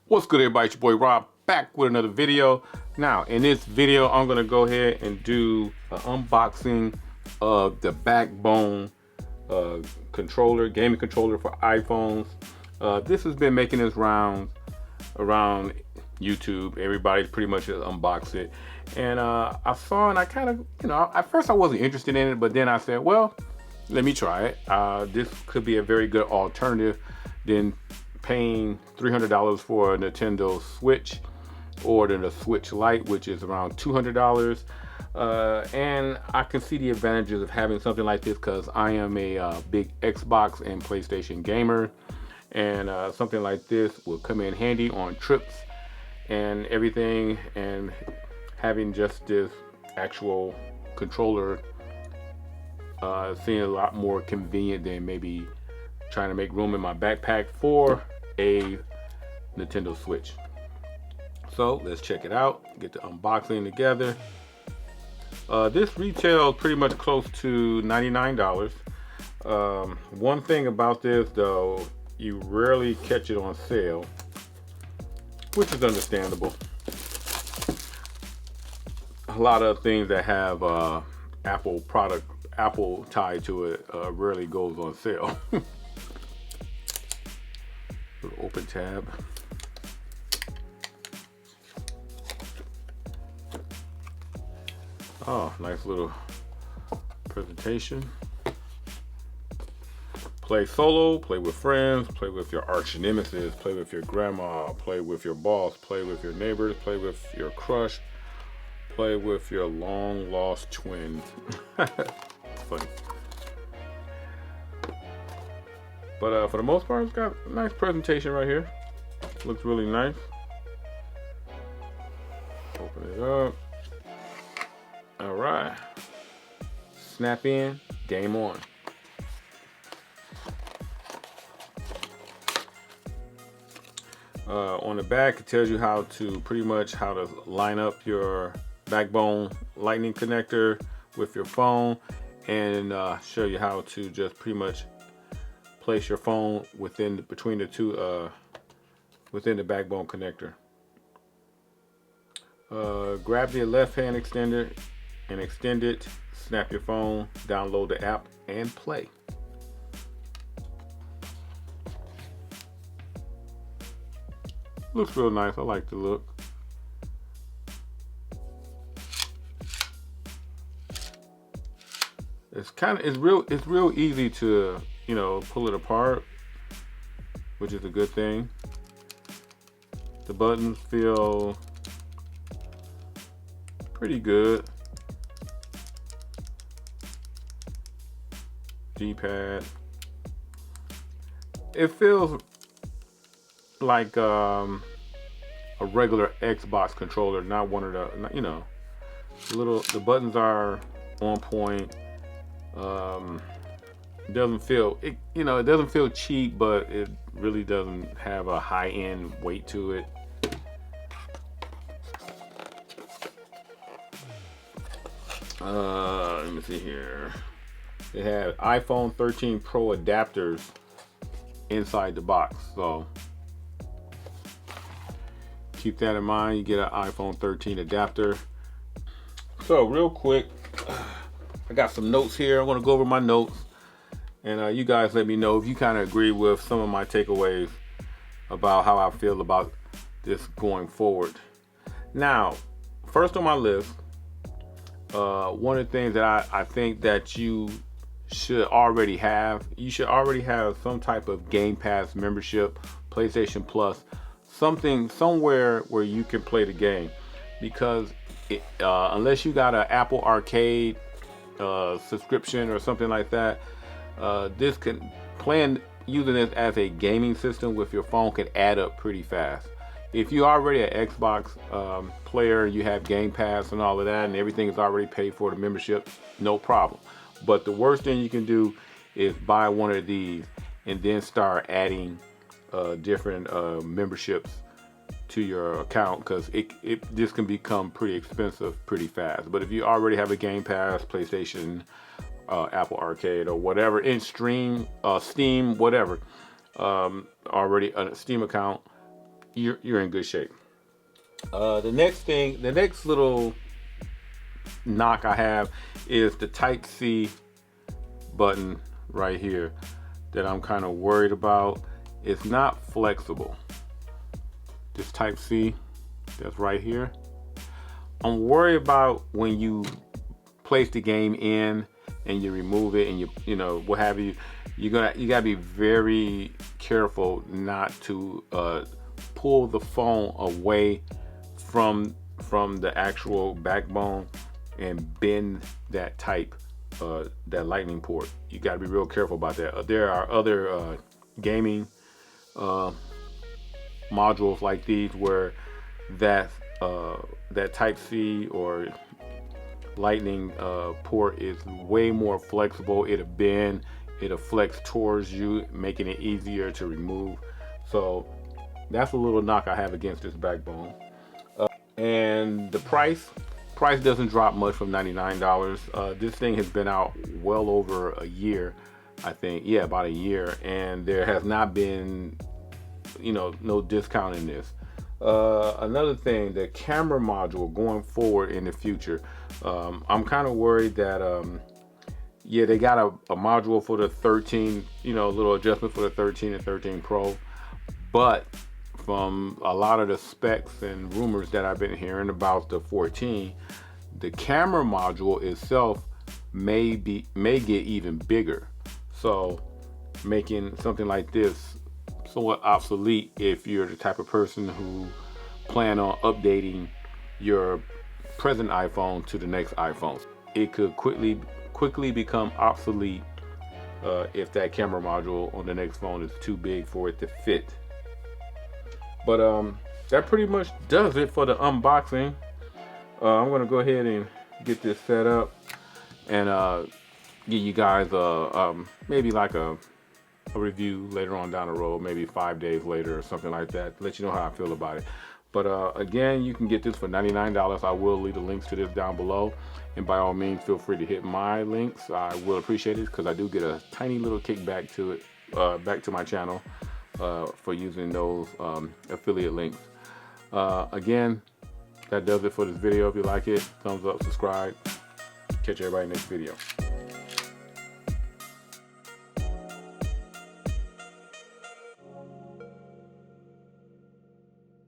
What's good, everybody? It's your boy Rob back with another video. Now, in this video, I'm gonna go ahead and do an unboxing of the BackBone controller, gaming controller for iPhones. This has been making its rounds around YouTube. Everybody's pretty much unboxed it, and I saw, and I kind of, at first I wasn't interested in it, but then I said, well, let me try it. This could be a very good alternative than paying $300 for a Nintendo Switch or the Switch Lite, which is around $200. And I can see the advantages of having something like this because I am a big Xbox and PlayStation gamer, and something like this will come in handy on trips and everything, and having just this actual controller seems a lot more convenient than maybe trying to make room in my backpack for a Nintendo Switch. So let's check it out, get the unboxing together. This retails pretty much close to $99. One thing about this though, you rarely catch it on sale, which is understandable. A lot of things that have Apple tied to it rarely goes on sale. Little open tab. Oh, nice little presentation. Play solo, play with friends, play with your arch nemesis, play with your grandma, play with your boss, play with your neighbors, play with your crush, play with your long lost twin. Funny. But for the most part, it's got a nice presentation right here. Looks really nice. Open it up. All right. Snap in, game on. On the back, it tells you how to line up your BackBone lightning connector with your phone, and show you how to just pretty much place your phone between the two within the BackBone connector. Grab the left hand extender and extend it, snap your phone, download the app, and play. Looks real nice. I like the look. It's real easy to pull it apart, which is a good thing. The buttons feel pretty good. D-pad. It feels like a regular Xbox controller, not one of the the buttons are on point. It doesn't feel cheap, but it really doesn't have a high-end weight to it. Let me see here. They have iPhone 13 Pro adapters inside the box, so keep that in mind. You get an iPhone 13 adapter. So real quick, I got some notes here. I want to go over my notes, and you guys let me know if you kind of agree with some of my takeaways about how I feel about this going forward. Now, first on my list, one of the things that I think that you should already have some type of Game Pass membership, PlayStation Plus, somewhere where you can play the game, because unless you got an Apple Arcade subscription or something like that, using this as a gaming system with your phone can add up pretty fast. If you're already an Xbox player, you have Game Pass and all of that, and everything is already paid for, the membership, no problem. But the worst thing you can do is buy one of these and then start adding different memberships to your account, because this can become pretty expensive pretty fast. But if you already have a Game Pass, PlayStation, Apple Arcade, or whatever, in Steam, whatever, already a Steam account, you're in good shape. The next little knock I have is the Type-C button right here that I'm kind of worried about. It's not flexible. This Type-C that's right here, I'm worried about when you place the game in and you remove it and you know what have you. You gotta be very careful not to pull the phone away from the actual backbone and bend that that lightning port. You got to be real careful about that. There are other gaming modules like these where that Type-C or lightning port is way more flexible. It'll bend, it'll flex towards you, making it easier to remove. So that's a little knock I have against this backbone. And the price doesn't drop much from $99. This thing has been out well over a year, I think. Yeah, about a year, and there has not been, no discount in this. Another thing, the camera module going forward in the future, I'm kind of worried that yeah, they got a module for the 13, a little adjustment for the 13 and 13 Pro, but from a lot of the specs and rumors that I've been hearing about the 14, the camera module itself may get even bigger, so making something like this somewhat obsolete if you're the type of person who plan on updating your present iPhone to the next iPhone. It could quickly become obsolete if that camera module on the next phone is too big for it to fit. But that pretty much does it for the unboxing. I'm gonna go ahead and get this set up and give you guys maybe like a review later on down the road, maybe 5 days later or something like that, let you know how I feel about it. But again, you can get this for $99. I will leave the links to this down below, and by all means feel free to hit my links. I will appreciate it because I do get a tiny little kickback to it, back to my channel for using those affiliate links. Again, that does it for this video. If you like it, thumbs up, subscribe. Catch everybody next video.